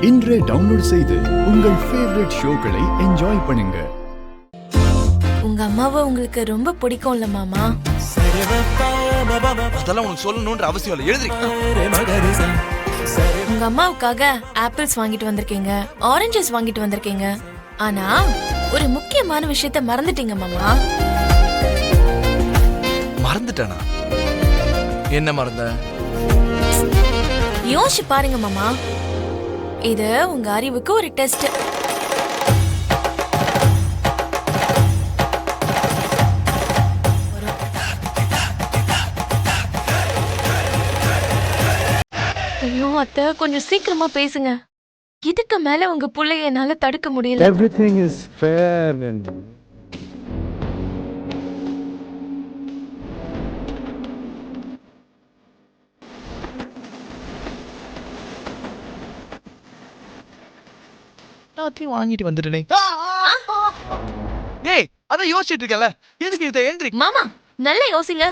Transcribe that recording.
இன்றே டவுன்லோட் செய்து உங்கள் ஃபேவரட் ஷோக்களை என்ஜாய் பண்ணுங்க. உங்க அம்மாவை உங்களுக்கு ரொம்ப பிடிக்கும்ல மாமா? அதெல்லாம் உனக்கு சொல்லணும்ன்ற அவசியம் இல்லை. எழுதி. உங்க அம்மாவுக்காக ஆப்பிள்ஸ் வாங்கிட்டு வந்திருக்கீங்க, ஆரஞ்சஸ் வாங்கிட்டு வந்திருக்கீங்க. ஆனா ஒரு முக்கியமான விஷயத்த மறந்துட்டீங்க மாமா. மறந்துட்டானா? என்ன மறந்த? யோசிச்சு பாருங்க மாமா. இது உங்க அறிவுக்கு ஒரு டெஸ்ட். ஐயோ அத்தை, கொஞ்சம் சீக்கிரமா பேசுங்க. இதுக்கு மேல உங்க புள்ளைய என்னால தடுக்க முடியல. Everything is fair and எல்லாத்தையும் வாங்கிட்டு வந்துட்டேனே. ஏய், அதான் யோசிச்சுட்டு இருக்கேன்ல. எதுக்கு இதை எழுந்திரி? மாமா நல்லா யோசிங்க.